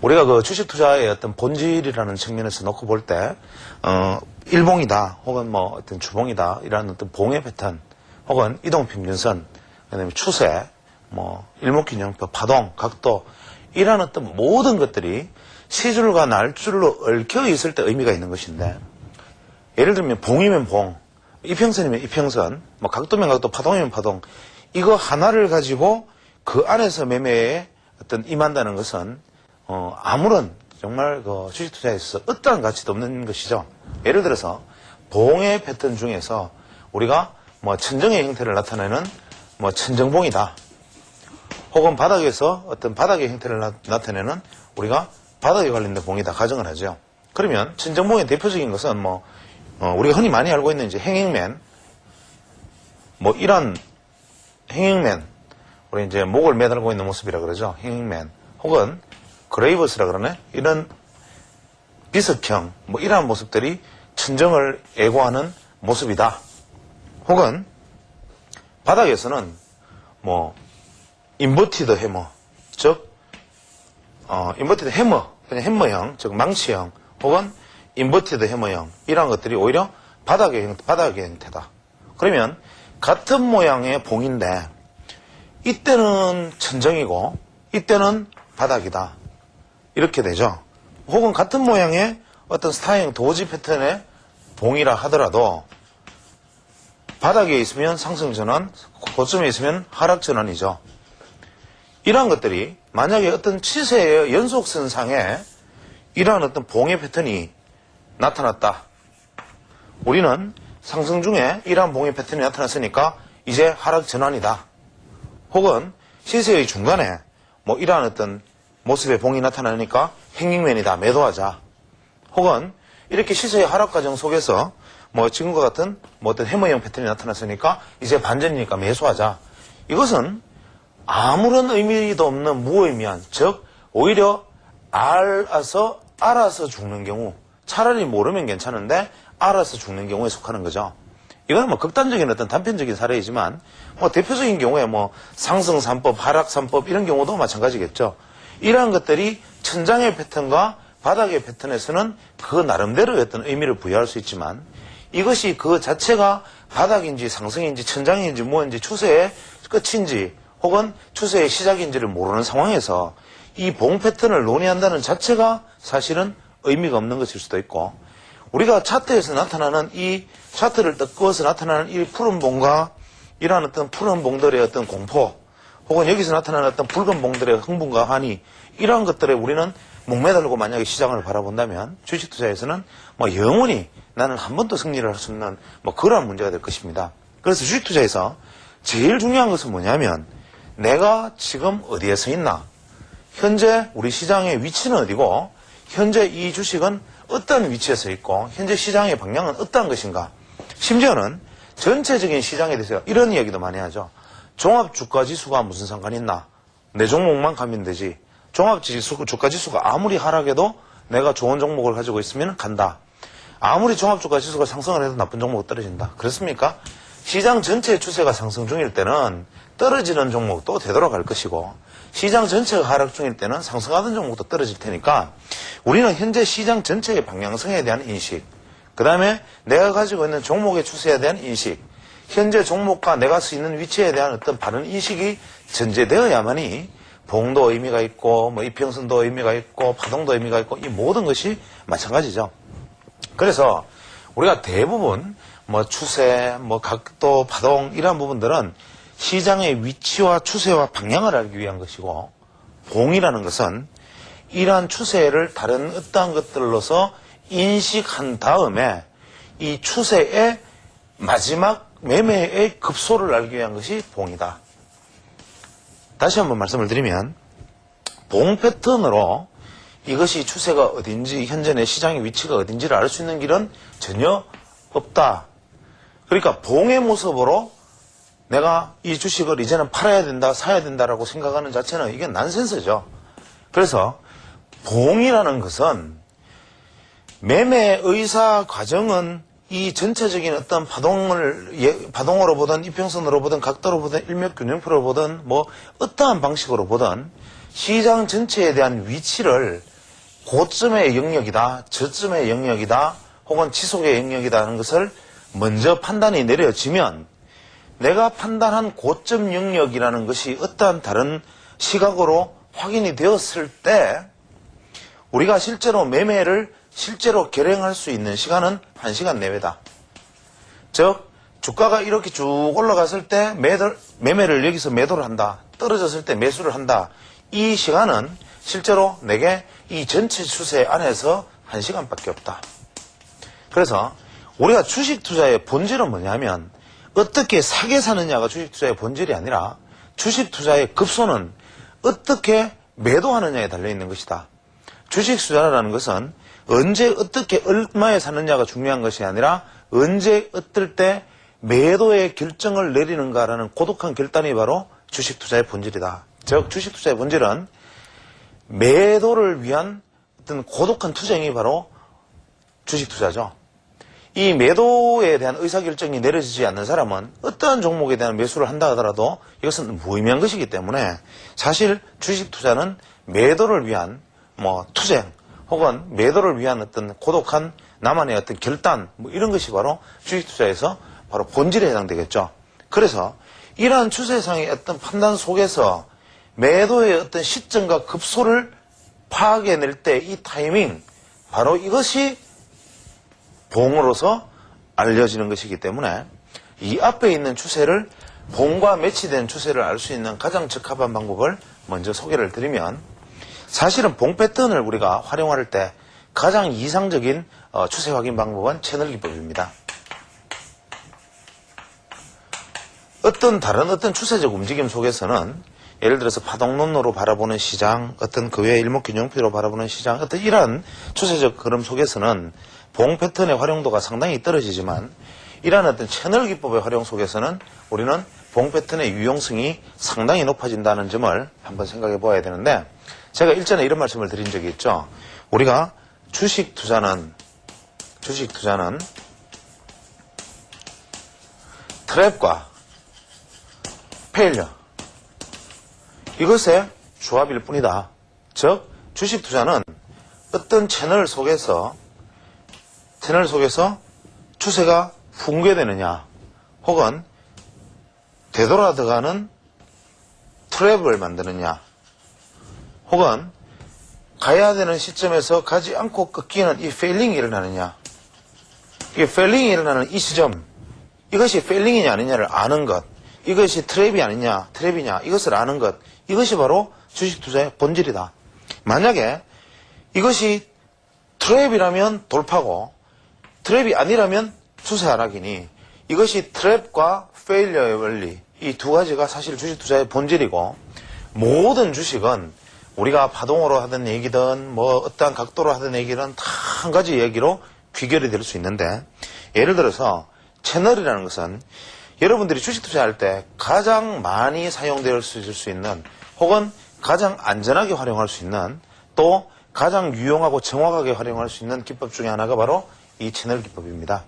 우리가 그 주식 투자의 어떤 본질이라는 측면에서 놓고 볼 때, 일봉이다, 혹은 뭐 어떤 주봉이다, 이런 어떤 봉의 패턴, 혹은 이동평균선, 그 다음에 추세, 뭐, 일목균형표, 파동, 각도, 이런 어떤 모든 것들이 시줄과 날줄로 얽혀 있을 때 의미가 있는 것인데, 예를 들면 봉이면 봉, 이평선이면 이평선, 뭐 각도면 각도, 파동이면 파동, 이거 하나를 가지고 그 안에서 매매에 어떤 임한다는 것은 아무런 정말 그 주식 투자에 있어서 어떠한 가치도 없는 것이죠. 예를 들어서 봉의 패턴 중에서 우리가 뭐 천정의 형태를 나타내는 뭐 천정봉이다. 혹은 바닥에서 어떤 바닥의 형태를 나타내는 우리가 바닥에 관련된 봉이다 가정을 하죠. 그러면 천정봉의 대표적인 것은 뭐 우리가 흔히 많이 알고 있는 이제 행행맨, 뭐 이런 행행맨, 우리 이제 목을 매달고 있는 모습이라 그러죠. 행행맨, 혹은 그레이버스라 그러네. 이런 비석형, 뭐 이러한 모습들이 천정을 애고하는 모습이다. 혹은 바닥에서는 뭐 인버티드 해머, 즉 인버티드 해머, 그냥 해머형, 즉 망치형, 혹은 인버티드 해머형, 이러한 것들이 오히려 바닥의 형태다. 그러면 같은 모양의 봉인데 이때는 천정이고 이때는 바닥이다. 이렇게 되죠. 혹은 같은 모양의 어떤 스타형 도지 패턴의 봉이라 하더라도 바닥에 있으면 상승전환, 고점에 있으면 하락전환이죠. 이러한 것들이 만약에 어떤 치세의 연속선상에 이러한 어떤 봉의 패턴이 나타났다. 우리는 상승 중에 이러한 봉의 패턴이 나타났으니까 이제 하락전환이다. 혹은 시세의 중간에 뭐 이러한 어떤 모습의 봉이 나타나니까 행잉맨이다. 매도하자. 혹은 이렇게 시세의 하락 과정 속에서 뭐 지금과 같은 뭐 어떤 해머형 패턴이 나타났으니까 이제 반전이니까 매수하자. 이것은 아무런 의미도 없는 무의미한, 즉 오히려 알아서 죽는 경우, 차라리 모르면 괜찮은데 알아서 죽는 경우에 속하는 거죠. 이건 뭐 극단적인 어떤 단편적인 사례이지만 뭐 대표적인 경우에 뭐 상승 3법, 하락 3법 이런 경우도 마찬가지겠죠. 이러한 것들이 천장의 패턴과 바닥의 패턴에서는 그 나름대로의 어떤 의미를 부여할 수 있지만 이것이 그 자체가 바닥인지 상승인지 천장인지 뭐인지 추세의 끝인지 혹은 추세의 시작인지를 모르는 상황에서 이 봉 패턴을 논의한다는 자체가 사실은 의미가 없는 것일 수도 있고, 우리가 차트에서 나타나는 이 차트를 뜯고서 나타나는 이 푸른 봉과 이러한 어떤 푸른 봉들의 어떤 공포, 혹은 여기서 나타나는 어떤 붉은 봉들의 흥분과 환희, 이러한 것들에 우리는 목매달고 만약에 시장을 바라본다면 주식 투자에서는 뭐 영원히 나는 한 번도 승리를 할 수 없는 뭐 그러한 문제가 될 것입니다. 그래서 주식 투자에서 제일 중요한 것은 뭐냐면 내가 지금 어디에 서 있나, 현재 우리 시장의 위치는 어디고 현재 이 주식은 어떤 위치에 서 있고 현재 시장의 방향은 어떠한 것인가, 심지어는 전체적인 시장에 대해서 이런 이야기도 많이 하죠. 종합주가지수가 무슨 상관이 있나, 내 종목만 가면 되지. 종합주가지수가 아무리 하락해도 내가 좋은 종목을 가지고 있으면 간다. 아무리 종합주가지수가 상승을 해도 나쁜 종목은 떨어진다. 그렇습니까? 시장 전체의 추세가 상승 중일 때는 떨어지는 종목도 되돌아갈 것이고 시장 전체가 하락 중일 때는 상승하던 종목도 떨어질 테니까 우리는 현재 시장 전체의 방향성에 대한 인식, 그 다음에 내가 가지고 있는 종목의 추세에 대한 인식, 현재 종목과 내가 서 있는 위치에 대한 어떤 바른 인식이 전제되어야만이 봉도 의미가 있고 뭐 이평선도 의미가 있고 파동도 의미가 있고 이 모든 것이 마찬가지죠. 그래서 우리가 대부분 뭐 추세, 뭐 각도, 파동 이러한 부분들은 시장의 위치와 추세와 방향을 알기 위한 것이고, 봉이라는 것은 이러한 추세를 다른 어떠한 것들로서 인식한 다음에 이 추세의 마지막 매매의 급소를 알기 위한 것이 봉이다. 다시 한번 말씀을 드리면 봉 패턴으로 이것이 추세가 어딘지 현재 내 시장의 위치가 어딘지를 알 수 있는 길은 전혀 없다. 그러니까 봉의 모습으로 내가 이 주식을 이제는 팔아야 된다, 사야 된다라고 생각하는 자체는 이게 난센스죠. 그래서 봉이라는 것은 매매 의사 과정은 이 전체적인 어떤 파동으로 보든 이평선으로 보든 각도로 보든 일맥균형표로 보든 뭐 어떠한 방식으로 보든 시장 전체에 대한 위치를 고점의 영역이다, 저점의 영역이다, 혹은 지속의 영역이다 하는 것을 먼저 판단이 내려지면 내가 판단한 고점 영역이라는 것이 어떠한 다른 시각으로 확인이 되었을 때 우리가 실제로 매매를 실제로 결행할 수 있는 시간은 1시간 내외다. 즉 주가가 이렇게 쭉 올라갔을 때 매매를 여기서 매도를 한다. 떨어졌을 때 매수를 한다. 이 시간은 실제로 내게 이 전체 추세 안에서 1시간밖에 없다. 그래서 우리가 주식 투자의 본질은 뭐냐면 어떻게 사게 사느냐가 주식 투자의 본질이 아니라 주식 투자의 급소는 어떻게 매도하느냐에 달려있는 것이다. 주식 투자라는 것은 언제 어떻게 얼마에 사느냐가 중요한 것이 아니라 언제 어떨 때 매도의 결정을 내리는가라는 고독한 결단이 바로 주식 투자의 본질이다. 즉 주식 투자의 본질은 매도를 위한 어떤 고독한 투쟁이 바로 주식 투자죠. 이 매도에 대한 의사결정이 내려지지 않는 사람은 어떠한 종목에 대한 매수를 한다 하더라도 이것은 무의미한 것이기 때문에 사실 주식 투자는 매도를 위한 투쟁 혹은 매도를 위한 어떤 고독한 나만의 어떤 결단 이런 것이 바로 주식 투자에서 바로 본질에 해당되겠죠. 그래서 이러한 추세상의 어떤 판단 속에서 매도의 어떤 시점과 급소를 파악해낼 때 이 타이밍 바로 이것이 봉으로서 알려지는 것이기 때문에 이 앞에 있는 추세를 봉과 매치된 추세를 알 수 있는 가장 적합한 방법을 먼저 소개를 드리면 사실은 봉 패턴을 우리가 활용할 때 가장 이상적인 추세 확인 방법은 채널 기법입니다. 다른 어떤 추세적 움직임 속에서는 예를 들어서 파동론으로 바라보는 시장, 어떤 그 외의 일목균형표로 바라보는 시장, 어떤 이러한 추세적 흐름 속에서는 봉 패턴의 활용도가 상당히 떨어지지만 이러한 어떤 채널 기법의 활용 속에서는 우리는 봉 패턴의 유용성이 상당히 높아진다는 점을 한번 생각해 보아야 되는데 제가 일전에 이런 말씀을 드린 적이 있죠. 우리가 주식 투자는 트랩과 페일러 이것의 조합일 뿐이다. 즉 주식 투자는 어떤 채널 속에서 추세가 붕괴되느냐 혹은 되돌아 들어가는 트랩을 만드느냐 혹은 가야 되는 시점에서 가지 않고 꺾이는 이 페일링이 일어나느냐 이게 페일링이 일어나는 이 시점 이것이 페일링이냐 아니냐를 아는 것 이것이 트랩이냐 이것을 아는 것 이것이 바로 주식 투자의 본질이다. 만약에 이것이 트랩이라면 돌파고 트랩이 아니라면 추세 하락이니 이것이 트랩과 페일러의 원리 이 두 가지가 사실 주식 투자의 본질이고 모든 주식은 우리가 파동으로 하던 얘기든 어떠한 각도로 하던 얘기든 다 한 가지 얘기로 귀결이 될 수 있는데 예를 들어서 채널이라는 것은 여러분들이 주식 투자할 때 가장 많이 사용될 수 있는 혹은 가장 안전하게 활용할 수 있는 또 가장 유용하고 정확하게 활용할 수 있는 기법 중에 하나가 바로 이 채널 기법입니다.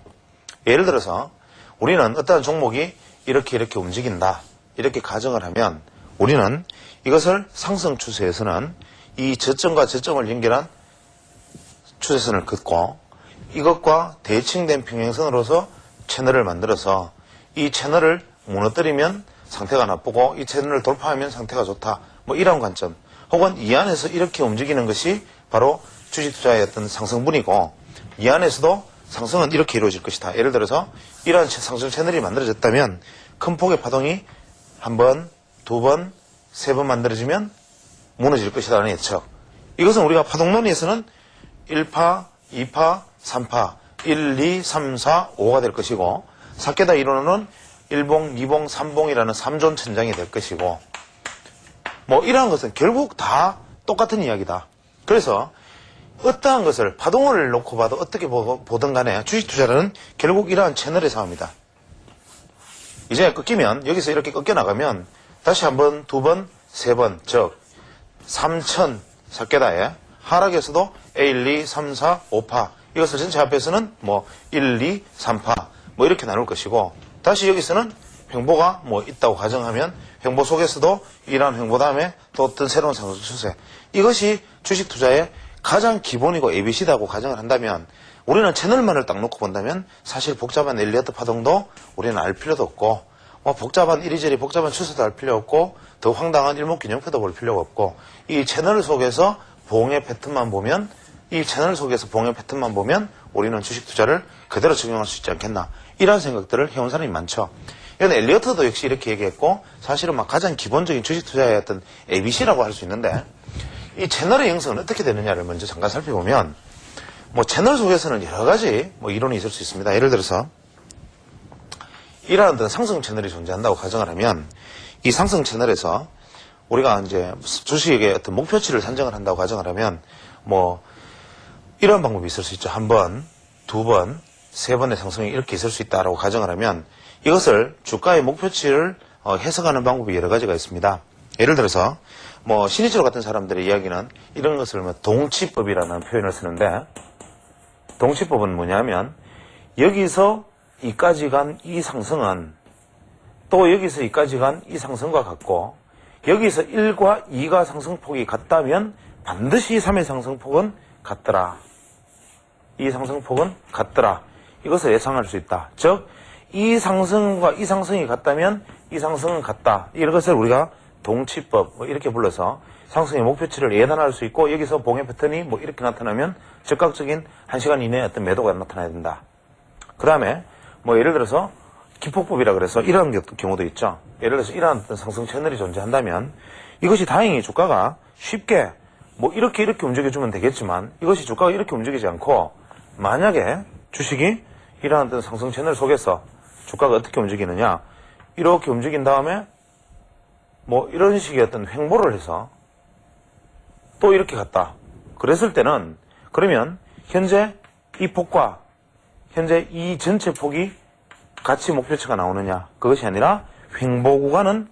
예를 들어서 우리는 어떠한 종목이 이렇게 움직인다 이렇게 가정을 하면 우리는 이것을 상승 추세에서는 이 저점과 저점을 연결한 추세선을 긋고 이것과 대칭된 평행선으로서 채널을 만들어서 이 채널을 무너뜨리면 상태가 나쁘고 이 채널을 돌파하면 상태가 좋다. 이런 관점. 혹은 이 안에서 이렇게 움직이는 것이 바로 주식 투자의 어떤 상승분이고 이 안에서도 상승은 이렇게 이루어질 것이다. 예를 들어서 이러한 상승 채널이 만들어졌다면 큰 폭의 파동이 한 번, 두 번, 세 번 만들어지면 무너질 것이다라는 예측. 이것은 우리가 파동론에서는 1파, 2파, 3파, 1, 2, 3, 4, 5가 될 것이고 사케다 이론은 1봉, 2봉, 3봉이라는 3존 천장이 될 것이고 이러한 것은 결국 다 똑같은 이야기다. 그래서 어떠한 것을 파동을 놓고 봐도 어떻게 보든 간에 주식 투자는 결국 이러한 채널의 싸움이다. 이제 꺾이면 여기서 이렇게 꺾여 나가면 다시 한 번, 두 번, 세 번, 즉 3천 사케다에 하락에서도 1, 2, 3, 4, 5파 이것을 전체 합해서는 1, 2, 3파 이렇게 나눌 것이고 다시 여기서는 횡보가 있다고 가정하면 횡보 속에서도 이러한 횡보 다음에 또 어떤 새로운 상승 추세 이것이 주식 투자의 가장 기본이고 ABC다고 가정을 한다면 우리는 채널만을 딱 놓고 본다면 사실 복잡한 엘리어트 파동도 우리는 알 필요도 없고 복잡한 이리저리 복잡한 추세도 알 필요 없고 더 황당한 일목균형표도 볼 필요가 없고 이 채널 속에서 봉의 패턴만 보면 우리는 주식 투자를 그대로 적용할 수 있지 않겠나 이런 생각들을 해온 사람이 많죠. 이건 엘리어트도 역시 이렇게 얘기했고 사실은 가장 기본적인 주식 투자의 어떤 ABC라고 할 수 있는데 이 채널의 형성은 어떻게 되느냐를 먼저 잠깐 살펴보면 채널 속에서는 여러 가지 이론이 있을 수 있습니다. 예를 들어서 이러한 어떤 상승 채널이 존재한다고 가정을 하면 이 상승 채널에서 우리가 이제 주식의 어떤 목표치를 산정을 한다고 가정을 하면 이런 방법이 있을 수 있죠. 한 번, 두 번, 세 번의 상승이 이렇게 있을 수 있다라고 가정을 하면 이것을 주가의 목표치를 해석하는 방법이 여러 가지가 있습니다. 예를 들어서 신의철 같은 사람들의 이야기는 이런 것을 동치법이라는 표현을 쓰는데 동치법은 뭐냐면 여기서 이까지 간 이 상승은 또 여기서 이까지 간 이 상승과 같고 여기서 1과 2가 상승폭이 같다면 반드시 3의 상승폭은 같더라. 이 상승폭은 같더라. 이것을 예상할 수 있다. 즉, 이 상승과 이 상승이 같다면 이 상승은 같다. 이런 것을 우리가 동치법 이렇게 불러서 상승의 목표치를 예단할 수 있고 여기서 봉의 패턴이 이렇게 나타나면 즉각적인 1시간 이내에 어떤 매도가 나타나야 된다. 그 다음에 예를 들어서 기폭법이라 그래서 이런 경우도 있죠. 예를 들어서 이러한 어떤 상승 채널이 존재한다면 이것이 다행히 주가가 쉽게 이렇게 움직여주면 되겠지만 이것이 주가가 이렇게 움직이지 않고 만약에 주식이 이러한 어떤 상승 채널 속에서 주가가 어떻게 움직이느냐 이렇게 움직인 다음에 이런 식의 어떤 횡보를 해서 또 이렇게 갔다. 그랬을 때는 그러면 현재 이 폭과 현재 이 전체 폭이 같이 목표치가 나오느냐 그것이 아니라 횡보 구간은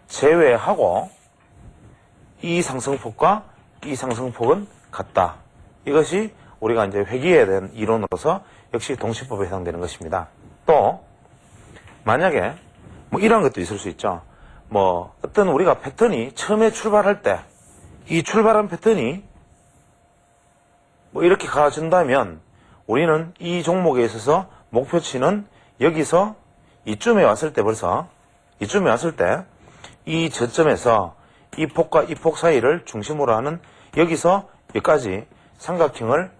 제외하고 이 상승폭과 이 상승폭은 같다. 이것이 우리가 이제 회귀에 대한 이론으로서 역시 동치법에 해당되는 것입니다. 또 만약에 이런 것도 있을 수 있죠. 어떤 우리가 패턴이 처음에 출발할 때 이 출발한 패턴이 이렇게 가준다면 우리는 이 종목에 있어서 목표치는 여기서 이쯤에 왔을 때 이 저점에서 이 폭과 이 폭 사이를 중심으로 하는 여기서 여기까지 삼각형을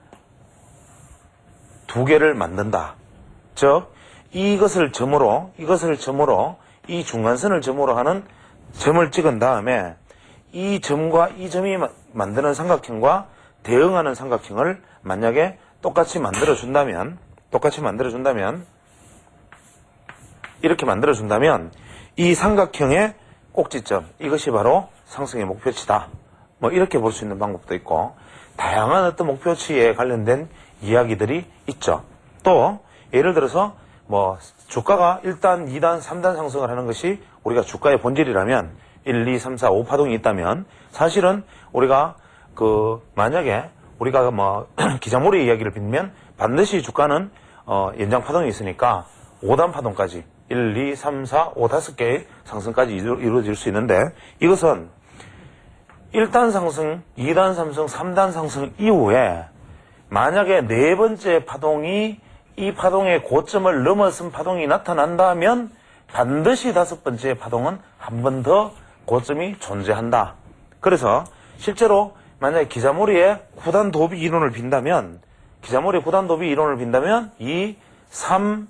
두 개를 만든다. 즉 이것을 점으로 이 중간선을 점으로 하는 점을 찍은 다음에 이 점과 이 점이 만드는 삼각형과 대응하는 삼각형을 만약에 똑같이 만들어준다면 이렇게 만들어준다면 이 삼각형의 꼭지점 이것이 바로 상승의 목표치다. 이렇게 볼 수 있는 방법도 있고 다양한 어떤 목표치에 관련된 이야기들이 있죠. 또 예를 들어서 주가가 1단, 2단, 3단 상승을 하는 것이 우리가 주가의 본질이라면 1, 2, 3, 4, 5파동이 있다면 사실은 우리가 만약에 우리가 기자몰이 이야기를 빌면 반드시 주가는 연장 파동이 있으니까 5단 파동까지 1, 2, 3, 4, 5, 5개의 상승까지 이루어질 수 있는데 이것은 1단 상승, 2단 상승, 3단 상승 이후에 만약에 네 번째 파동이 이 파동의 고점을 넘어선 파동이 나타난다면 반드시 다섯 번째 파동은 한 번 더 고점이 존재한다. 그래서 실제로 만약에 기자몰이의 9단 도비 이론을 빈다면 이 3,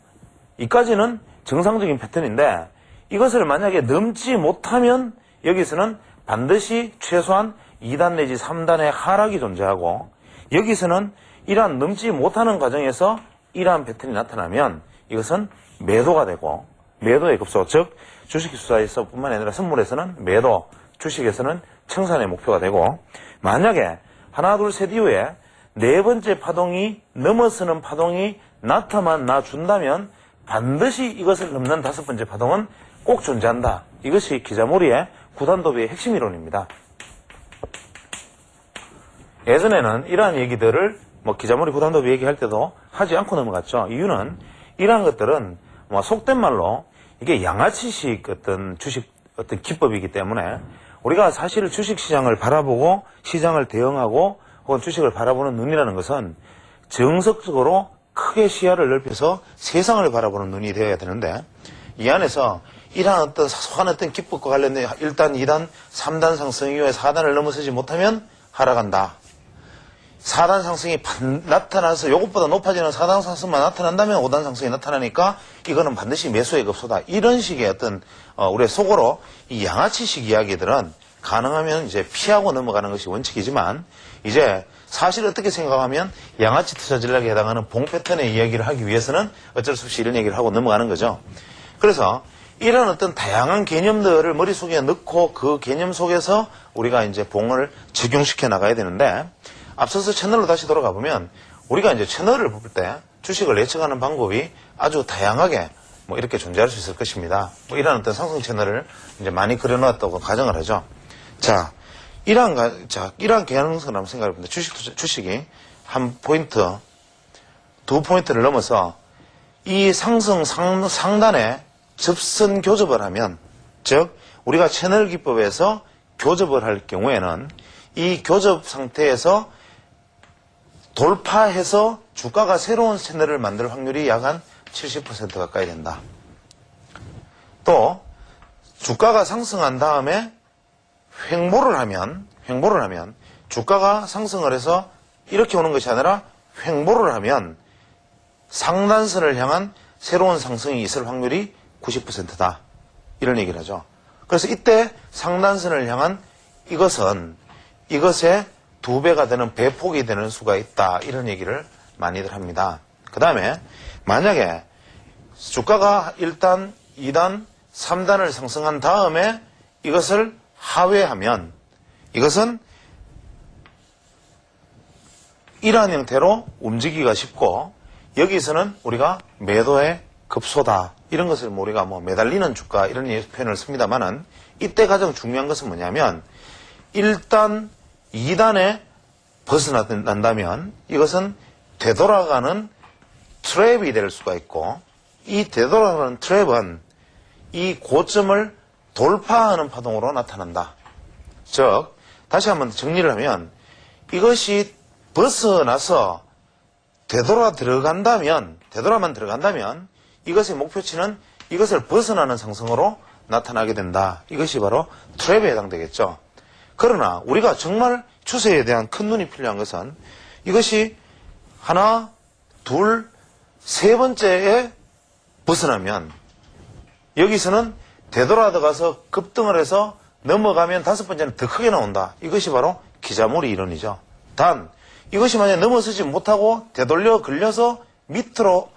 이까지는 정상적인 패턴인데 이것을 만약에 넘지 못하면 여기서는 반드시 최소한 2단 내지 3단의 하락이 존재하고 여기서는 이러한 넘지 못하는 과정에서 이러한 패턴이 나타나면 이것은 매도가 되고 매도의 급소, 즉 주식투자에서 뿐만 아니라 선물에서는 매도, 주식에서는 청산의 목표가 되고 만약에 하나, 둘, 셋 이후에 네 번째 파동이 넘어서는 파동이 나타나 준다면 반드시 이것을 넘는 다섯 번째 파동은 꼭 존재한다. 이것이 기자몰이의 9단 도비의 핵심 이론입니다. 예전에는 이러한 얘기들을 기자몰이 9단 도비 얘기할 때도 하지 않고 넘어갔죠. 이유는 이러한 것들은 속된 말로 이게 양아치식 어떤 주식 어떤 기법이기 때문에 우리가 사실 주식시장을 바라보고 시장을 대응하고 혹은 주식을 바라보는 눈이라는 것은 정석적으로 크게 시야를 넓혀서 세상을 바라보는 눈이 되어야 되는데 이 안에서 이러한 어떤 사소한 어떤 기법과 관련된 1단, 2단, 3단 상승 이후에 4단을 넘어서지 못하면 하락한다. 4단 상승이 나타나서 이것보다 높아지는 4단 상승만 나타난다면 5단 상승이 나타나니까 이거는 반드시 매수의 급소다. 이런 식의 어떤 우리의 속으로 이 양아치식 이야기들은 가능하면 이제 피하고 넘어가는 것이 원칙이지만 이제 사실 어떻게 생각하면 양아치 투자 전략에 해당하는 봉 패턴의 이야기를 하기 위해서는 어쩔 수 없이 이런 얘기를 하고 넘어가는 거죠. 그래서 이런 어떤 다양한 개념들을 머릿속에 넣고 그 개념 속에서 우리가 이제 봉을 적용시켜 나가야 되는데 앞서서 채널로 다시 돌아가 보면 우리가 이제 채널을 볼 때 주식을 예측하는 방법이 아주 다양하게 뭐 이렇게 존재할 수 있을 것입니다. 뭐 이런 어떤 상승 채널을 이제 많이 그려놓았다고 가정을 하죠. 자, 이러한 개연성을 한번 생각해 봅니다. 주식이 한 포인트, 두 포인트를 넘어서 이 상승 상단에 접선 교접을 하면, 즉 우리가 채널 기법에서 교접을 할 경우에는 이 교접 상태에서 돌파해서 주가가 새로운 채널을 만들 확률이 약 한 70% 가까이 된다. 또 주가가 상승한 다음에 횡보를 하면 주가가 상승을 해서 이렇게 오는 것이 아니라 횡보를 하면 상단선을 향한 새로운 상승이 있을 확률이 90%다. 이런 얘기를 하죠. 그래서 이때 상단선을 향한 이것의 2배가 되는 배폭이 되는 수가 있다. 이런 얘기를 많이들 합니다. 그 다음에 만약에 주가가 1단, 2단, 3단을 상승한 다음에 이것을 하회하면 이것은 이러한 형태로 움직이기가 쉽고 여기서는 우리가 매도의 급소다. 이런 것을 우리가 매달리는 주가 이런 표현을 씁니다만은 이때 가장 중요한 것은 뭐냐면 1단, 2단에 벗어난다면 이것은 되돌아가는 트랩이 될 수가 있고 이 되돌아가는 트랩은 이 고점을 돌파하는 파동으로 나타난다. 즉 다시 한번 정리를 하면 이것이 벗어나서 되돌아만 들어간다면 이것의 목표치는 이것을 벗어나는 상승으로 나타나게 된다. 이것이 바로 트랩에 해당되겠죠. 그러나 우리가 정말 추세에 대한 큰 눈이 필요한 것은 이것이 하나, 둘, 세 번째에 벗어나면 여기서는 되돌아가서 급등을 해서 넘어가면 다섯 번째는 더 크게 나온다. 이것이 바로 기자몰이 이론이죠. 단 이것이 만약 넘어서지 못하고 되돌려 걸려서 밑으로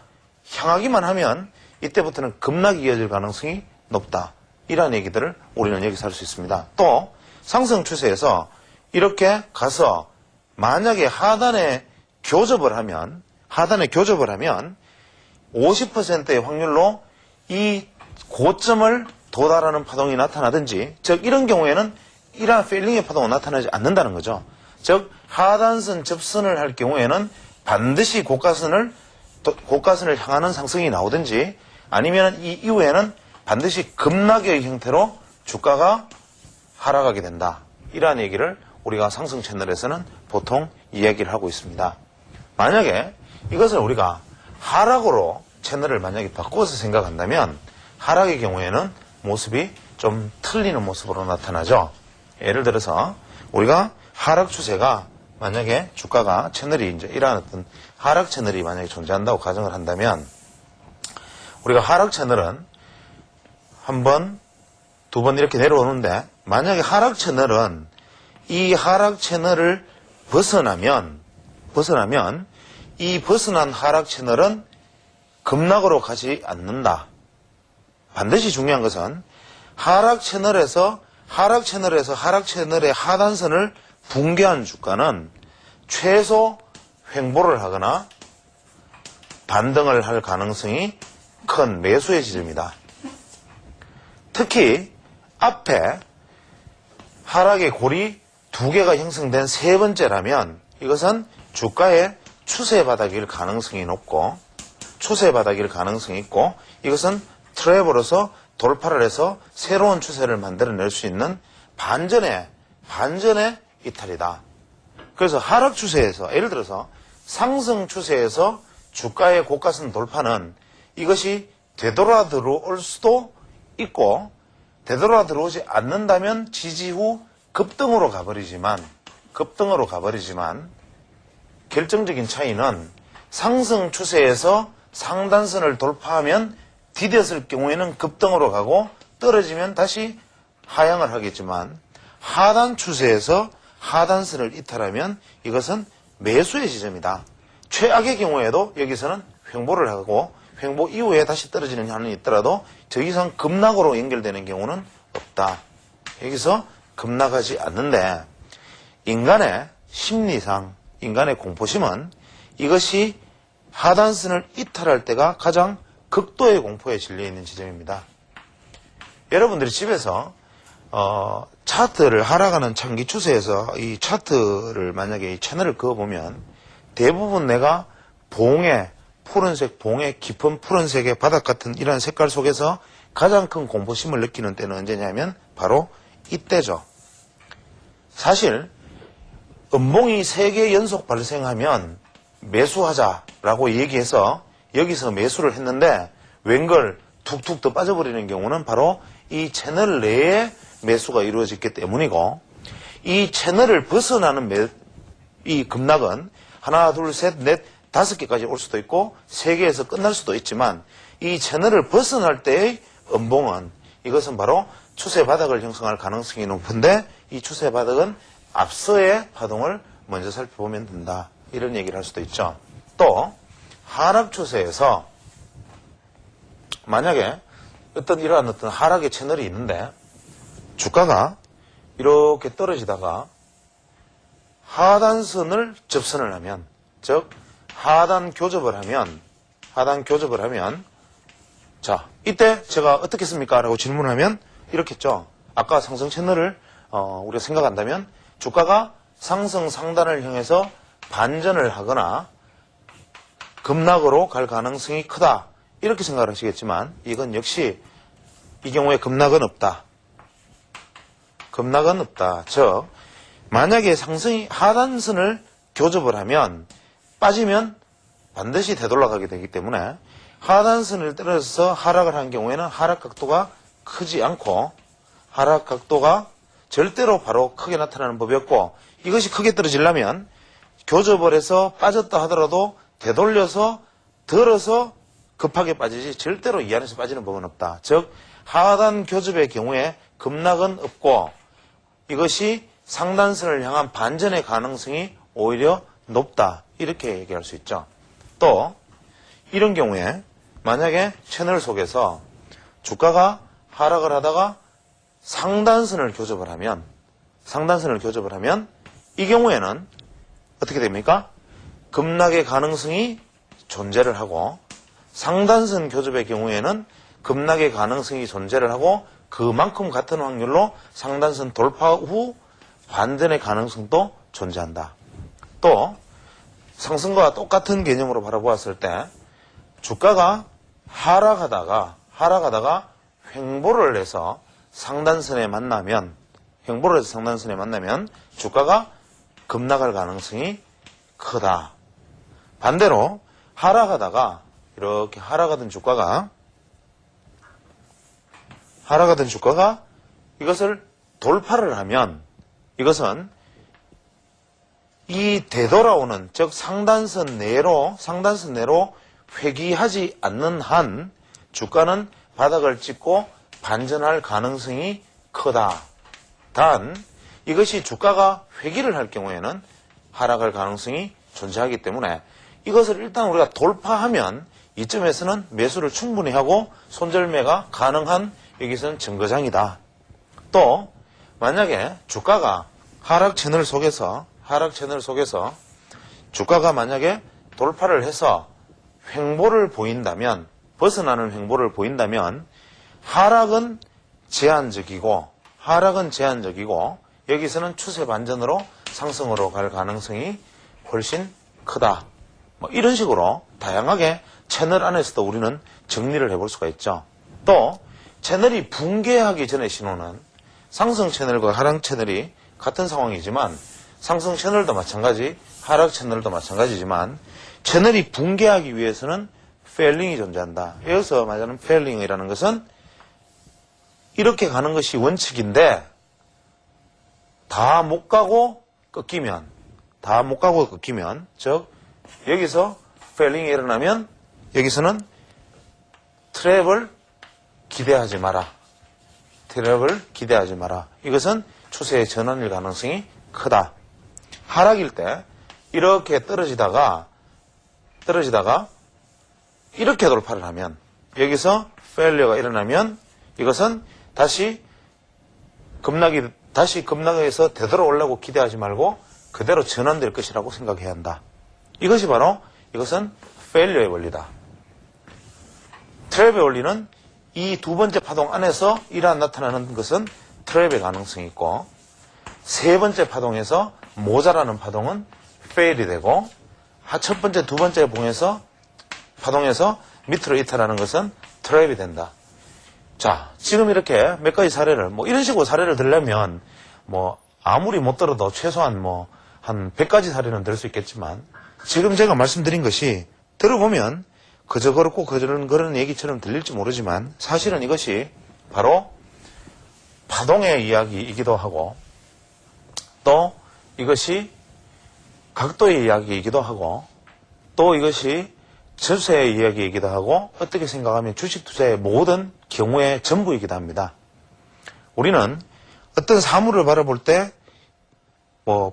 향하기만 하면 이때부터는 급락이 이어질 가능성이 높다. 이러한 얘기들을 우리는 여기서 할 수 있습니다. 또 상승 추세에서 이렇게 가서 만약에 하단에 교접을 하면 50%의 확률로 이 고점을 도달하는 파동이 나타나든지, 즉 이런 경우에는 이러한 페일링의 파동은 나타나지 않는다는 거죠. 즉 하단선 접선을 할 경우에는 반드시 고가선을 향하는 상승이 나오든지 아니면 이 이후에는 반드시 급락의 형태로 주가가 하락하게 된다. 이러한 얘기를 우리가 상승 채널에서는 보통 이야기를 하고 있습니다. 만약에 이것을 우리가 하락으로 채널을 만약에 바꿔서 생각한다면 하락의 경우에는 모습이 좀 틀리는 모습으로 나타나죠. 예를 들어서 우리가 하락 추세가 만약에 주가가 채널이 이제 이러한 어떤 하락 채널이 만약에 존재한다고 가정을 한다면 우리가 하락 채널은 한 번, 두 번 이렇게 내려오는데 만약에 하락 채널은 이 하락 채널을 벗어나면 이 벗어난 하락 채널은 급락으로 가지 않는다. 반드시 중요한 것은 하락 채널에서 하락 채널의 하단선을 붕괴한 주가는 최소 횡보를 하거나 반등을 할 가능성이 큰 매수의 지점이다. 특히 앞에 하락의 골이 두 개가 형성된 세 번째라면 이것은 주가의 추세 바닥일 가능성이 높고 추세 바닥일 가능성이 있고 이것은 트랩으로서 돌파를 해서 새로운 추세를 만들어낼 수 있는 반전의 이탈이다. 그래서 하락 추세에서, 예를 들어서 상승 추세에서 주가의 고가선 돌파는 이것이 되돌아 들어올 수도 있고, 되돌아 들어오지 않는다면 지지 후 급등으로 가버리지만 결정적인 차이는 상승 추세에서 상단선을 돌파하면 디뎠을 경우에는 급등으로 가고 떨어지면 다시 하향을 하겠지만, 하단 추세에서 하단선을 이탈하면 이것은 매수의 지점이다. 최악의 경우에도 여기서는 횡보를 하고 횡보 이후에 다시 떨어지는 한이 있더라도 더 이상 급락으로 연결되는 경우는 없다. 여기서 급락하지 않는데, 인간의 심리상, 인간의 공포심은 이것이 하단선을 이탈할 때가 가장 극도의 공포에 질려 있는 지점입니다. 여러분들이 집에서 차트를 하락하는 장기 추세에서 이 차트를 만약에 이 채널을 그어보면 대부분 내가 봉의 푸른색, 봉의 깊은 푸른색의 바닥 같은 이런 색깔 속에서 가장 큰 공포심을 느끼는 때는 언제냐면 바로 이때죠. 사실 음봉이 3개 연속 발생하면 매수하자라고 얘기해서 여기서 매수를 했는데 웬걸 툭툭 더 빠져버리는 경우는 바로 이 채널 내에 매수가 이루어졌기 때문이고, 이 채널을 벗어나는 이 급락은 하나, 둘, 셋, 넷, 5개까지 올 수도 있고 3개에서 끝날 수도 있지만, 이 채널을 벗어날 때의 음봉은 이것은 바로 추세 바닥을 형성할 가능성이 높은데, 이 추세 바닥은 앞서의 파동을 먼저 살펴보면 된다. 이런 얘기를 할 수도 있죠. 또 하락 추세에서 만약에 이러한 어떤 하락의 채널이 있는데 주가가 이렇게 떨어지다가 하단선을 접선을 하면, 즉 하단 교접을 하면 자, 이때 제가 어떻게 했습니까? 라고 질문하면 이렇겠죠. 아까 상승 채널을 우리가 생각한다면 주가가 상승 상단을 향해서 반전을 하거나 급락으로 갈 가능성이 크다. 이렇게 생각을 하시겠지만, 이건 역시 이 경우에 급락은 없다. 즉 만약에 상승이 하단선을 교접을 하면 빠지면 반드시 되돌아가게 되기 때문에, 하단선을 떨어져서 하락을 한 경우에는 하락 각도가 크지 않고, 하락 각도가 절대로 바로 크게 나타나는 법이 없고, 이것이 크게 떨어지려면 교접을 해서 빠졌다 하더라도 되돌려서 들어서 급하게 빠지지 절대로 이 안에서 빠지는 법은 없다. 즉 하단 교접의 경우에 급락은 없고 이것이 상단선을 향한 반전의 가능성이 오히려 높다. 이렇게 얘기할 수 있죠. 또 이런 경우에 만약에 채널 속에서 주가가 하락을 하다가 상단선을 교접을 하면 이 경우에는 어떻게 됩니까? 급락의 가능성이 존재를 하고, 상단선 교접의 경우에는 급락의 가능성이 존재를 하고 그만큼 같은 확률로 상단선 돌파 후 반전의 가능성도 존재한다. 또 상승과 똑같은 개념으로 바라보았을 때 주가가 하락하다가 횡보를 해서 상단선에 만나면 주가가 급락할 가능성이 크다. 반대로 이렇게 하락하던 주가가 이것을 돌파를 하면, 이것은 이 되돌아오는, 즉 상단선 내로 회귀하지 않는 한 주가는 바닥을 찍고 반전할 가능성이 크다. 단 이것이 주가가 회귀를 할 경우에는 하락할 가능성이 존재하기 때문에 이것을 일단 우리가 돌파하면 이점에서는 매수를 충분히 하고 손절매가 가능한 여기서는 증거장이다. 또 만약에 주가가 하락 채널 속에서 주가가 만약에 돌파를 해서 횡보를 보인다면, 벗어나는 횡보를 보인다면 하락은 제한적이고 여기서는 추세 반전으로 상승으로 갈 가능성이 훨씬 크다. 이런 식으로 다양하게 채널 안에서도 우리는 정리를 해볼 수가 있죠. 또 채널이 붕괴하기 전의 신호는 상승 채널과 하락 채널이 같은 상황이지만 상승 채널도 마찬가지, 하락 채널도 마찬가지지만 채널이 붕괴하기 위해서는 페일링이 존재한다. 여기서 말하는 페일링이라는 것은 이렇게 가는 것이 원칙인데 다 못 가고 꺾이면, 즉 여기서 페일링이 일어나면 여기서는 트랩을 기대하지 마라. 이것은 추세의 전환일 가능성이 크다. 하락일 때 이렇게 떨어지다가 이렇게 돌파를 하면 여기서 페일리어가 일어나면 이것은 다시 급락해서 되돌아오려고 기대하지 말고 그대로 전환될 것이라고 생각해야 한다. 이것이 바로 이것은 페일리어의 원리다. 트랩의 원리는 이 두 번째 파동 안에서 나타나는 것은 트랩의 가능성이 있고 세 번째 파동에서 모자라는 파동은 페일이 되고 첫 번째, 두 번째 파동에서 밑으로 이탈하는 것은 트랩이 된다. 자, 지금 이렇게 몇 가지 사례를 이런 식으로 사례를 들려면 아무리 못 들어도 최소한 한 100가지 사례는 들 수 있겠지만 지금 제가 말씀드린 것이 들어보면 그저 그렇고 그런 얘기처럼 들릴지 모르지만 사실은 이것이 바로 파동의 이야기이기도 하고 또 이것이 각도의 이야기이기도 하고 또 이것이 추세의 이야기이기도 하고 어떻게 생각하면 주식 투자의 모든 경우의 전부이기도 합니다. 우리는 어떤 사물을 바라볼 때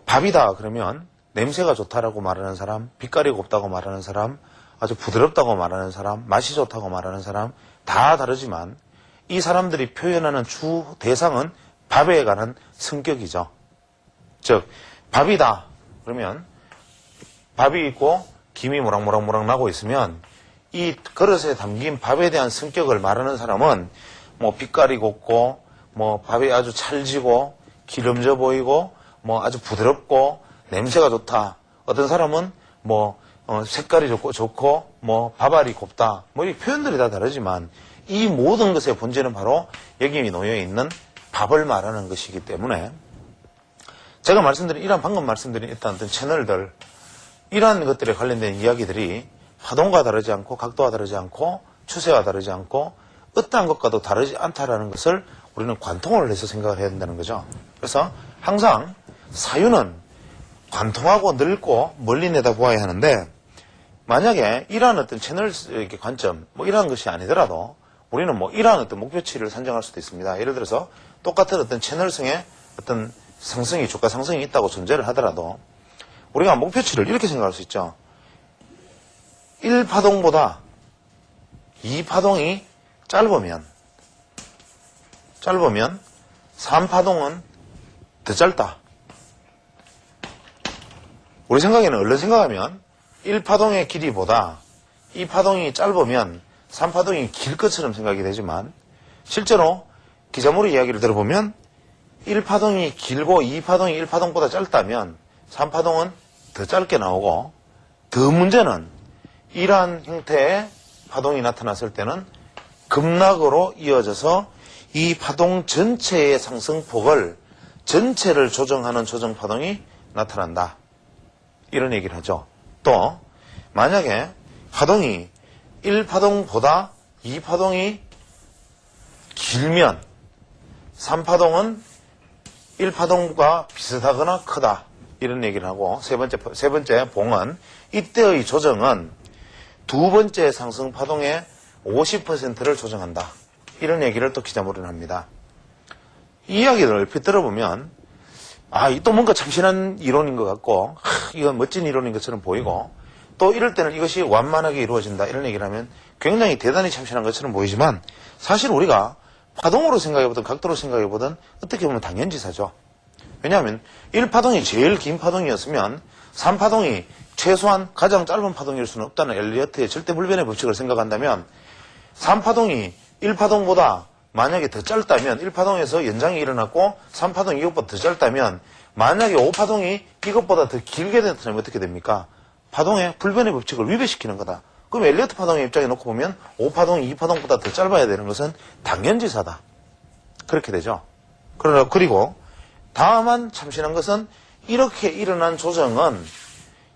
밥이다 그러면 냄새가 좋다라고 말하는 사람, 빛깔이 곱다고 말하는 사람, 아주 부드럽다고 말하는 사람, 맛이 좋다고 말하는 사람 다 다르지만 이 사람들이 표현하는 주 대상은 밥에 관한 성격이죠. 즉 밥이다 그러면 밥이 있고 김이 모락모락 나고 있으면 이 그릇에 담긴 밥에 대한 성격을 말하는 사람은 빛깔이 곱고 밥이 아주 찰지고 기름져 보이고 아주 부드럽고 냄새가 좋다. 어떤 사람은 색깔이 좋고 밥알이 곱다. 이 표현들이 다 다르지만 이 모든 것의 본질은 바로 여기 놓여 있는 밥을 말하는 것이기 때문에 제가 방금 말씀드린 일단 어떤 채널들 이러한 것들에 관련된 이야기들이 파동과 다르지 않고 각도와 다르지 않고 추세와 다르지 않고 어떠한 것과도 다르지 않다라는 것을 우리는 관통을 해서 생각을 해야 된다는 거죠. 그래서 항상 사유는 관통하고 넓고 멀리 내다보아야 하는데 만약에 이러한 어떤 채널 관점 이러한 것이 아니더라도 우리는 이러한 어떤 목표치를 산정할 수도 있습니다. 예를 들어서 똑같은 어떤 채널성의 어떤 상승이 주가 상승이 있다고 존재를 하더라도 우리가 목표치를 이렇게 생각할 수 있죠. 1파동보다 2파동이 짧으면 3파동은 더 짧다. 우리 생각에는 얼른 생각하면 1파동의 길이보다 2파동이 짧으면 3파동이 길 것처럼 생각이 되지만 실제로 기자물의 이야기를 들어보면 1파동이 길고 2파동이 1파동보다 짧다면 3파동은 더 짧게 나오고 더 문제는 이러한 형태의 파동이 나타났을 때는 급락으로 이어져서 이 파동 전체의 상승폭을 전체를 조정하는 조정파동이 나타난다. 이런 얘기를 하죠. 또 만약에 파동이 1파동보다 2파동이 길면 3파동은 1파동과 비슷하거나 크다. 이런 얘기를 하고 세 번째 봉은 이때의 조정은 두 번째 상승 파동의 50%를 조정한다. 이런 얘기를 또 기자물은 합니다. 이 이야기를 얼핏 들어보면 또 뭔가 참신한 이론인 것 같고 이건 멋진 이론인 것처럼 보이고 또 이럴 때는 이것이 완만하게 이루어진다. 이런 얘기를 하면 굉장히 대단히 참신한 것처럼 보이지만 사실 우리가 파동으로 생각해보든 각도로 생각해보든 어떻게 보면 당연지사죠. 왜냐하면 1파동이 제일 긴 파동이었으면 3파동이 최소한 가장 짧은 파동일 수는 없다는 엘리어트의 절대불변의 법칙을 생각한다면 3파동이 1파동보다 만약에 더 짧다면 1파동에서 연장이 일어났고 3파동이 이것보다 더 짧다면 만약에 5파동이 이것보다 더 길게 된다면 어떻게 됩니까? 파동의 불변의 법칙을 위배시키는 거다. 그럼 엘리어트 파동의 입장에 놓고 보면 5파동이 2파동보다 더 짧아야 되는 것은 당연지사다. 그렇게 되죠. 그리고 다만 참신한 것은 이렇게 일어난 조정은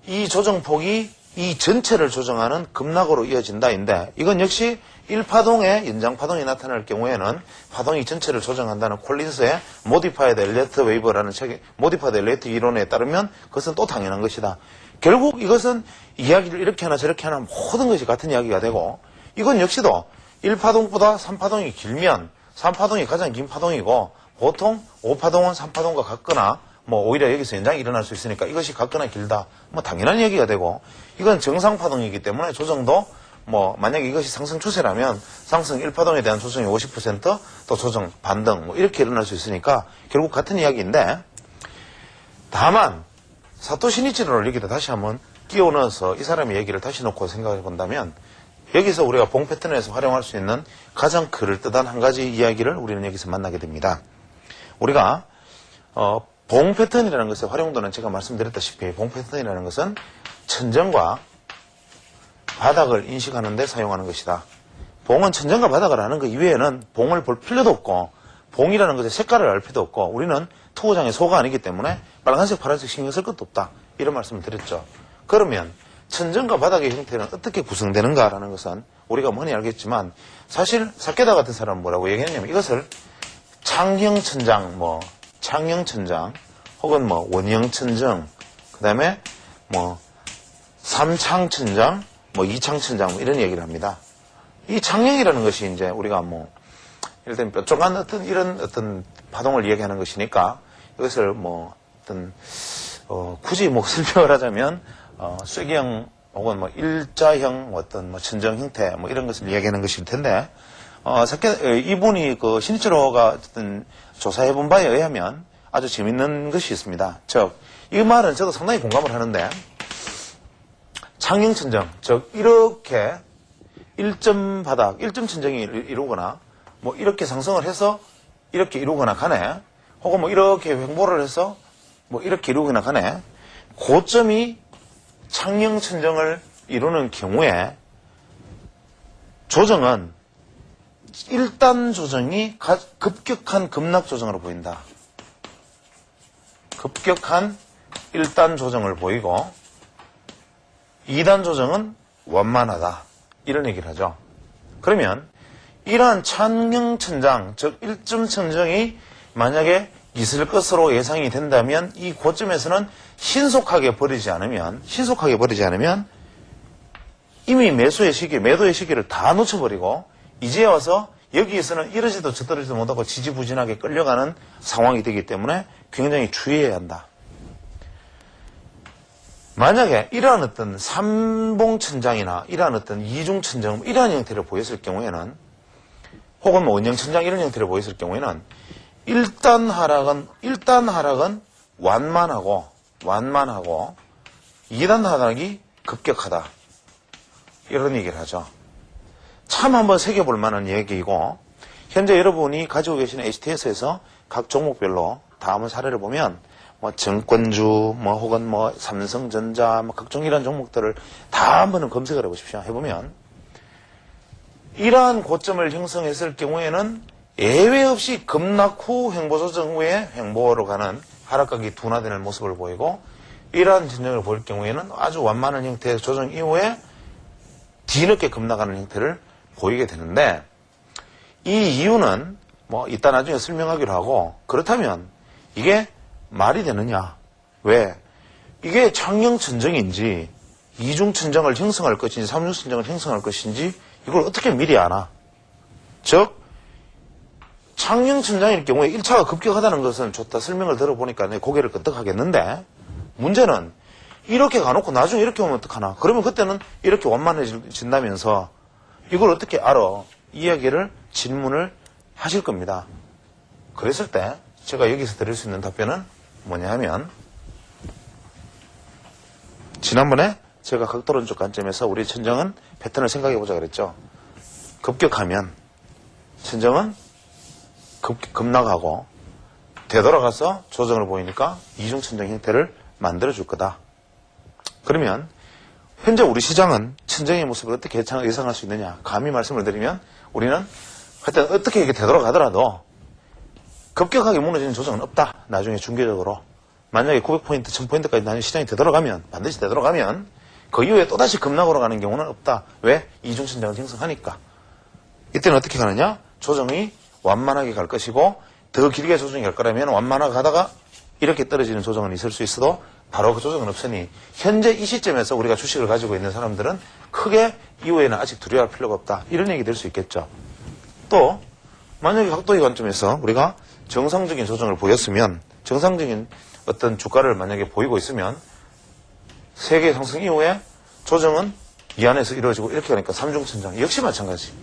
이 조정폭이 이 전체를 조정하는 급락으로 이어진다인데 이건 역시 1파동의 연장파동이 나타날 경우에는 파동이 전체를 조정한다는 콜린스의 Modified Elliott Wave라는 책의 Modified Elliott 이론에 따르면 그것은 또 당연한 것이다. 결국 이것은 이야기를 이렇게 하나 저렇게 하나 모든 것이 같은 이야기가 되고 이건 역시도 1파동보다 3파동이 길면 3파동이 가장 긴 파동이고 보통 5파동은 3파동과 같거나 뭐 오히려 여기서 연장이 일어날 수 있으니까 이것이 같거나 길다. 뭐 당연한 얘기가 되고 이건 정상파동이기 때문에 조정도 뭐 만약에 이것이 상승 추세라면 상승 1파동에 대한 조정이 50%또 조정 반등 뭐 이렇게 일어날 수 있으니까 결국 같은 이야기인데 다만 사토시 니치로를 여기다 다시 한번 끼워 넣어서 이 사람의 얘기를 다시 놓고 생각해 본다면 여기서 우리가 봉 패턴에서 활용할 수 있는 가장 그럴듯한 한 가지 이야기를 우리는 여기서 만나게 됩니다. 우리가 봉 패턴이라는 것의 활용도는 제가 말씀드렸다시피 봉 패턴이라는 것은 천정과 바닥을 인식하는 데 사용하는 것이다. 봉은 천정과 바닥을 아는 것 이외에는 봉을 볼 필요도 없고 봉이라는 것의 색깔을 알 필요도 없고 우리는 투구장의 소가 아니기 때문에 빨간색 파란색 신경 쓸 것도 없다. 이런 말씀을 드렸죠. 그러면 천정과 바닥의 형태는 어떻게 구성되는가라는 것은 우리가 뭐니 알겠지만 사실 사케다 같은 사람은 뭐라고 얘기했냐면 이것을 창형 천장, 창형 천장 혹은 원형 천정 그 다음에 삼창 천장 이창 천장 이런 얘기를 합니다. 이 창형이라는 것이 이제 우리가 예를 들면 뾰족한 이런 파동을 이야기하는 것이니까 이것을 굳이 설명을 하자면 쇠기형 혹은 일자형 천정 형태 이런 것을 이야기하는 것일 텐데 이분이 신이치로가 조사해본 바에 의하면 아주 재밌는 것이 있습니다. 즉 이 말은 저도 상당히 공감을 하는데 창형 천정, 즉 이렇게 1점 바닥, 1점 천정이 이루거나 이렇게 상승을 해서 이렇게 이루거나 간에 혹은 이렇게 횡보를 해서 이렇게 이루거나 간에 고점이 창형 천정을 이루는 경우에 조정은 1단 조정이 급격한 급락 조정으로 보인다. 급격한 1단 조정을 보이고 2단 조정은 완만하다. 이런 얘기를 하죠. 그러면 이러한 창형 천장, 즉 1점 천정이 만약에 있을 것으로 예상이 된다면 이 고점에서는 신속하게 버리지 않으면 이미 매도의 시기를 다 놓쳐버리고 이제 와서 여기에서는 이러지도 저러지도 못하고 지지부진하게 끌려가는 상황이 되기 때문에 굉장히 주의해야 한다. 만약에 이러한 어떤 삼봉천장이나 이러한 어떤 이중천장 이러한 형태를 보였을 경우에는 혹은 원형천장 이런 형태를 보였을 경우에는 1단 하락은 완만하고 2단 하락이 급격하다. 이런 얘기를 하죠. 참 한번 새겨볼 만한 얘기이고 현재 여러분이 가지고 계시는 HTS에서 각 종목별로 다 한번 사례를 보면 증권주 혹은 삼성전자 각종 이런 종목들을 다 한번은 검색을 해보십시오. 해보면 이러한 고점을 형성했을 경우에는 예외 없이 급락 후 횡보 조정 후에 횡보로 가는 하락각이 둔화되는 모습을 보이고 이러한 진정을 보일 경우에는 아주 완만한 형태의 조정 이후에 뒤늦게 급락하는 형태를 보이게 되는데 이 이유는 이따 나중에 설명하기로 하고 그렇다면 이게 말이 되느냐? 왜? 이게 창형 천정인지 이중 천정을 형성할 것인지 삼중 천정을 형성할 것인지 이걸 어떻게 미리 아나? 즉 창형 천장일 경우에 1차가 급격하다는 것은 좋다. 설명을 들어보니까 내 고개를 끄덕하겠는데 문제는 이렇게 가놓고 나중에 이렇게 오면 어떡하나? 그러면 그때는 이렇게 완만해진다면서 이걸 어떻게 알아? 이야기를 질문을 하실 겁니다. 그랬을 때 제가 여기서 드릴 수 있는 답변은 뭐냐 하면 지난번에 제가 각도론적 관점에서 우리 천정은 패턴을 생각해 보자 그랬죠. 급격하면 천정은 급락하고 되돌아가서 조정을 보이니까 이중천정 형태를 만들어 줄 거다. 그러면 현재 우리 시장은 천정의 모습을 어떻게 예상할 수 있느냐? 감히 말씀을 드리면 우리는 하여튼 어떻게 이게 되돌아가더라도 급격하게 무너지는 조정은 없다. 나중에 중계적으로. 만약에 900포인트, 1000포인트까지 나중에 시장이 되돌아가면, 반드시 되돌아가면 그 이후에 또다시 급락으로 가는 경우는 없다. 왜? 이중천장을 형성하니까. 이때는 어떻게 가느냐? 조정이 완만하게 갈 것이고 더 길게 조정이 갈 거라면 완만하게 가다가 이렇게 떨어지는 조정은 있을 수 있어도 바로 그 조정은 없으니 현재 이 시점에서 우리가 주식을 가지고 있는 사람들은 크게 이후에는 아직 두려워할 필요가 없다. 이런 얘기 될 수 있겠죠. 또 만약에 각도의 관점에서 우리가 정상적인 조정을 보였으면 정상적인 어떤 주가를 만약에 보이고 있으면 세계 상승 이후에 조정은 이 안에서 이루어지고 이렇게 가니까 삼중천장 역시 마찬가지.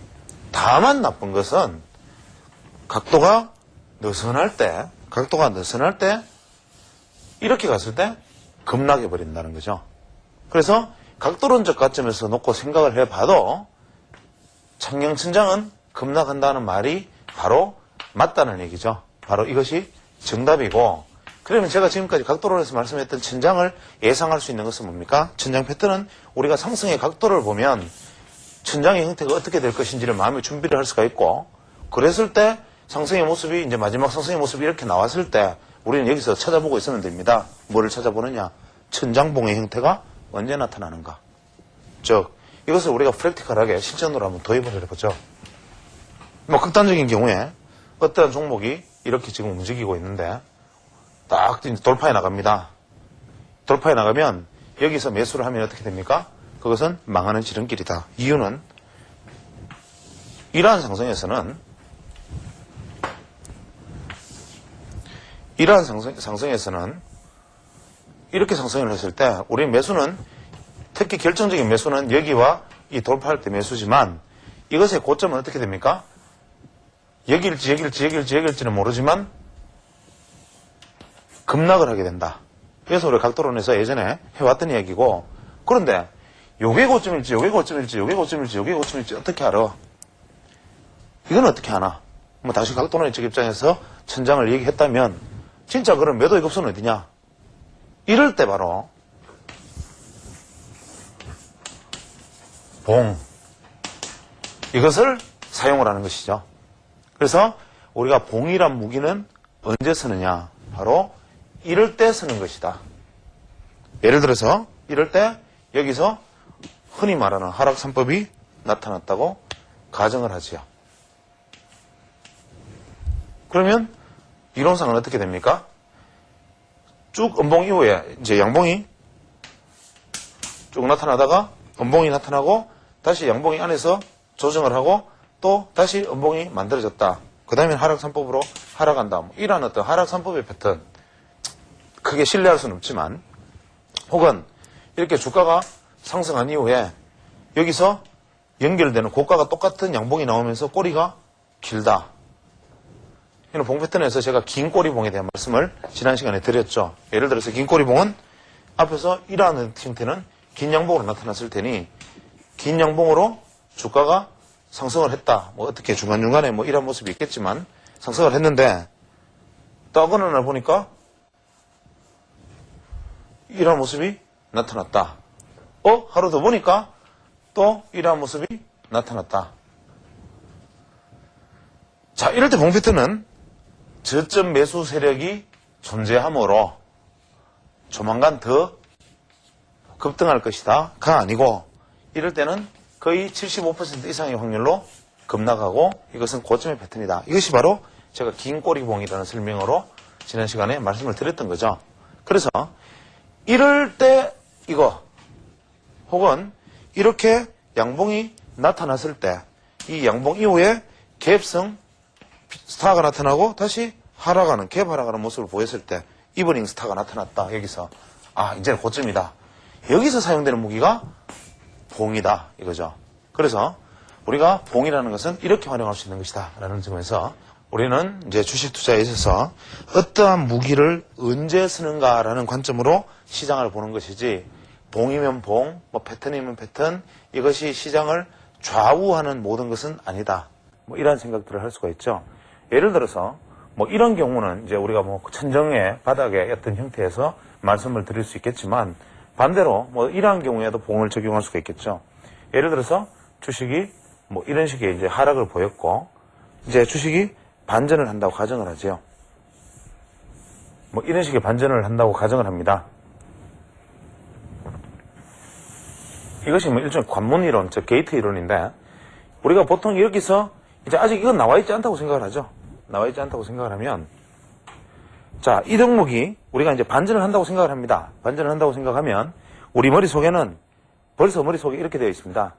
다만 나쁜 것은 각도가 느슨할 때 이렇게 갔을 때 급락해 버린다는 거죠. 그래서 각도론적 관점에서 놓고 생각을 해봐도 청량천장은 급락한다는 말이 바로 맞다는 얘기죠. 바로 이것이 정답이고, 그러면 제가 지금까지 각도론에서 말씀했던 천장을 예상할 수 있는 것은 뭡니까? 천장 패턴은 우리가 상승의 각도를 보면 천장의 형태가 어떻게 될 것인지를 마음에 준비를 할 수가 있고, 그랬을 때 상승의 모습이 이제 마지막 상승의 모습이 이렇게 나왔을 때 우리는 여기서 찾아보고 있으면 됩니다. 뭐를 찾아보느냐? 천장봉의 형태가 언제 나타나는가? 즉 이것을 우리가 프랙티컬하게 실전으로 한번 도입을 해보죠. 뭐 극단적인 경우에 어떠한 종목이 이렇게 지금 움직이고 있는데 딱 돌파해 나갑니다. 돌파해 나가면 여기서 매수를 하면 어떻게 됩니까? 그것은 망하는 지름길이다. 이유는 이러한 상승에서는 이렇게 상승을 했을 때 우리 매수는 특히 결정적인 매수는 여기와 이 돌파할 때 매수지만 이것의 고점은 어떻게 됩니까? 여기일지는 모르지만 급락을 하게 된다. 그래서 우리 각도론에서 예전에 해왔던 이야기고, 그런데 요게 고점일지 어떻게 알아? 이건 어떻게 하나? 뭐 다시 각도론의 쪽 입장에서 천장을 얘기했다면 진짜 그럼 매도의 급선은 어디냐? 이럴 때 바로 봉, 이것을 사용을 하는 것이죠. 그래서 우리가 봉이란 무기는 언제 쓰느냐? 바로 이럴 때 쓰는 것이다. 예를 들어서 이럴 때 여기서 흔히 말하는 하락 3법이 나타났다고 가정을 하지요. 그러면 이론상은 어떻게 됩니까? 쭉 음봉 이후에 이제 양봉이 쭉 나타나다가 음봉이 나타나고 다시 양봉이 안에서 조정을 하고 또 다시 음봉이 만들어졌다. 그 다음에 하락 3법으로 하락한다. 뭐 이러한 어떤 하락 3법의 패턴 크게 신뢰할 수는 없지만, 혹은 이렇게 주가가 상승한 이후에 여기서 연결되는 고가가 똑같은 양봉이 나오면서 꼬리가 길다. 이런 봉 패턴에서 제가 긴 꼬리봉에 대한 말씀을 지난 시간에 드렸죠. 예를 들어서 긴 꼬리봉은 앞에서 이러한 형태는 긴 양봉으로 나타났을 테니 긴 양봉으로 주가가 상승을 했다. 뭐 어떻게 중간중간에 뭐 이런 모습이 있겠지만 상승을 했는데 또 어느 날 보니까 이런 모습이 나타났다. 하루 더 보니까 또 이러한 모습이 나타났다. 자, 이럴 때 봉 패턴은 저점 매수 세력이 존재하므로 조만간 더 급등할 것이다가 아니고, 이럴 때는 거의 75% 이상의 확률로 급락하고 이것은 고점의 패턴이다. 이것이 바로 제가 긴 꼬리봉이라는 설명으로 지난 시간에 말씀을 드렸던 거죠. 그래서 이럴 때 이거, 혹은 이렇게 양봉이 나타났을 때 이 양봉 이후에 갭성 스타가 나타나고 다시 하락하는, 갭 하락하는 모습을 보였을 때 이브닝 스타가 나타났다. 여기서 이제는 고점이다. 여기서 사용되는 무기가 봉이다 이거죠. 그래서 우리가 봉이라는 것은 이렇게 활용할 수 있는 것이다 라는 점에서 우리는 이제 주식 투자에 있어서 어떠한 무기를 언제 쓰는가라는 관점으로 시장을 보는 것이지, 봉이면 봉, 뭐 패턴이면 패턴, 이것이 시장을 좌우하는 모든 것은 아니다. 뭐 이런 생각들을 할 수가 있죠. 예를 들어서 뭐 이런 경우는 이제 우리가 뭐 천정의 바닥의 어떤 형태에서 말씀을 드릴 수 있겠지만, 반대로 뭐 이러한 경우에도 봉을 적용할 수가 있겠죠. 예를 들어서 주식이 뭐 이런 식의 이제 하락을 보였고 이제 주식이 반전을 한다고 가정을 하죠. 뭐 이런 식의 반전을 한다고 가정을 합니다. 이것이 뭐 일종의 관문 이론, 즉 게이트 이론인데 우리가 보통 여기서 이제 아직 이건 나와 있지 않다고 생각을 하죠. 나와 있지 않다고 생각을 하면 자, 이 덕목이 우리가 이제 반전을 한다고 생각을 합니다. 반전을 한다고 생각하면 우리 머릿속에는 벌써 머릿속에 이렇게 되어 있습니다.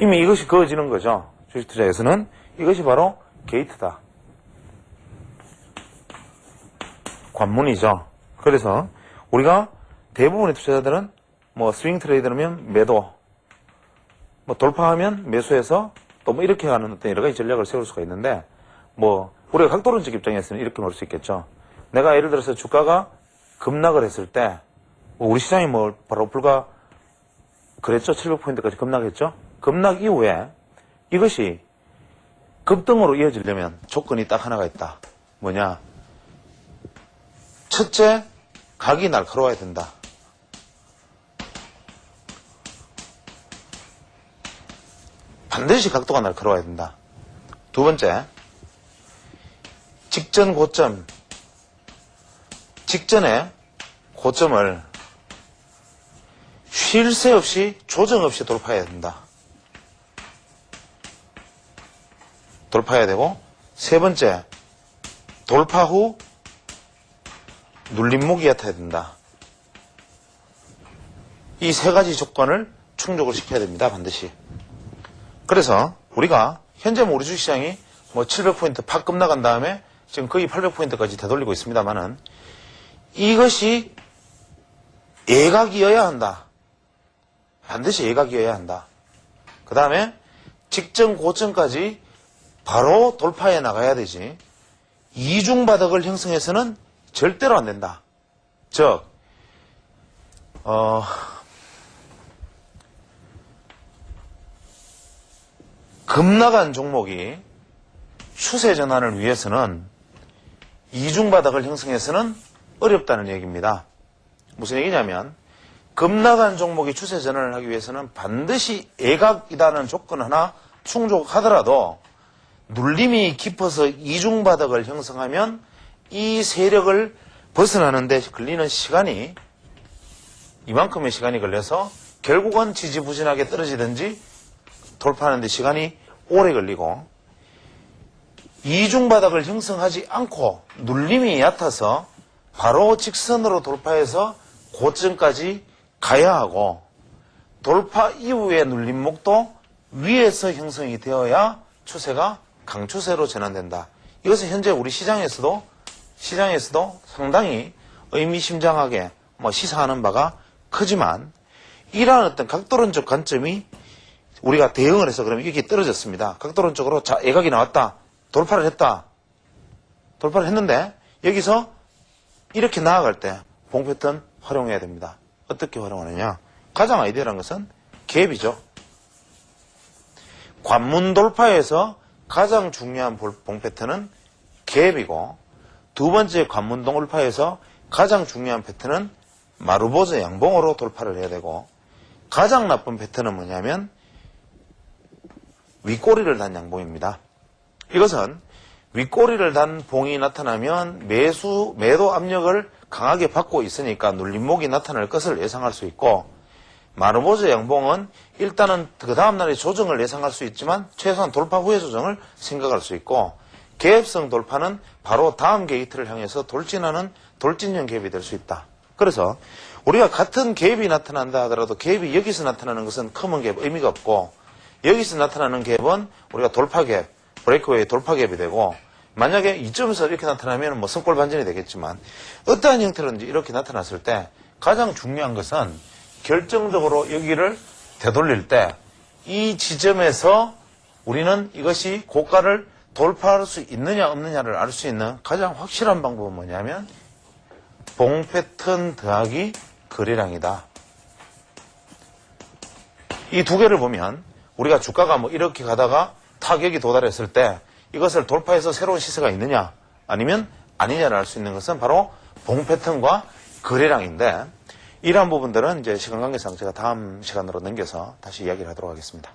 이미 이것이 그어지는 거죠. 주식 투자에서는 이것이 바로 게이트다. 관문이죠. 그래서 우리가 대부분의 투자자들은 뭐 스윙 트레이더면 매도, 뭐 돌파하면 매수해서 또 뭐 이렇게 하는 어떤 여러 가지 전략을 세울 수가 있는데 뭐 우리가 각도론적 입장에서는 이렇게 볼 수 있겠죠. 내가 예를 들어서 주가가 급락을 했을 때 우리 시장이 뭐 바로 불과 그랬죠. 700포인트까지 급락했죠. 급락 이후에 이것이 급등으로 이어지려면 조건이 딱 하나가 있다. 뭐냐? 첫째, 각이 날카로워야 된다. 반드시 각도가 날카로워야 된다. 두 번째, 직전 고점, 직전에 고점을 쉴 새 없이 조정 없이 돌파해야 된다. 돌파해야 되고, 세 번째, 돌파 후 눌림목이 얕아야 된다. 이 세 가지 조건을 충족을 시켜야 됩니다. 반드시. 그래서 우리가 현재 우리 주식시장이 뭐 700포인트 팍 급나간 다음에 지금 거의 800포인트까지 되돌리고 있습니다만은 이것이 예각이어야 한다. 반드시 예각이어야 한다. 그 다음에 직전 고점까지 바로 돌파해 나가야 되지. 이중바닥을 형성해서는 절대로 안 된다. 즉, 급나간 종목이 추세 전환을 위해서는 이중바닥을 형성해서는 어렵다는 얘기입니다. 무슨 얘기냐면 급나간 종목이 추세 전환을 하기 위해서는 반드시 예각이라는 조건 하나 충족하더라도 눌림이 깊어서 이중바닥을 형성하면 이 세력을 벗어나는 데 걸리는 시간이 이만큼의 시간이 걸려서 결국은 지지부진하게 떨어지든지 돌파하는 데 시간이 오래 걸리고 이중바닥을 형성하지 않고 눌림이 얕아서 바로 직선으로 돌파해서 고점까지 가야 하고 돌파 이후의 눌림목도 위에서 형성이 되어야 추세가 강추세로 전환된다. 이것은 현재 우리 시장에서도 상당히 의미심장하게 시사하는 바가 크지만 이러한 어떤 각도론적 관점이 우리가 대응을 해서 그러면 이게 떨어졌습니다. 각도론적으로 자, 예각이 나왔다. 돌파를 했다. 돌파를 했는데 여기서 이렇게 나아갈 때 봉 패턴 활용해야 됩니다. 어떻게 활용하느냐? 가장 아이디어란 것은 갭이죠. 관문 돌파에서 가장 중요한 봉 패턴은 갭이고 두 번째 관문 돌파에서 가장 중요한 패턴은 마루보즈 양봉으로 돌파를 해야 되고 가장 나쁜 패턴은 뭐냐면 윗꼬리를 단 양봉입니다. 이것은 윗꼬리를 단 봉이 나타나면 매도 압력을 강하게 받고 있으니까 눌림목이 나타날 것을 예상할 수 있고 마루보즈 양봉은 일단은 그 다음날의 조정을 예상할 수 있지만 최소한 돌파 후의 조정을 생각할 수 있고 갭성 돌파는 바로 다음 게이트를 향해서 돌진하는 돌진형 갭이 될 수 있다. 그래서 우리가 같은 갭이 나타난다 하더라도 갭이 여기서 나타나는 것은 커먼 갭 의미가 없고 여기서 나타나는 갭은 우리가 돌파 갭, 브레이크웨이 돌파 갭이 되고 만약에 이점에서 이렇게 나타나면 성골 반전이 되겠지만 어떠한 형태로든지 이렇게 나타났을 때 가장 중요한 것은 결정적으로 여기를 되돌릴 때 이 지점에서 우리는 이것이 고가를 돌파할 수 있느냐 없느냐를 알 수 있는 가장 확실한 방법은 뭐냐면 봉 패턴 더하기 거래량이다. 이 두 개를 보면 우리가 주가가 이렇게 가다가 타격이 도달했을 때 이것을 돌파해서 새로운 시세가 있느냐 아니면 아니냐를 알 수 있는 것은 바로 봉 패턴과 거래량인데 이러한 부분들은 이제 시간 관계상 제가 다음 시간으로 넘겨서 다시 이야기를 하도록 하겠습니다.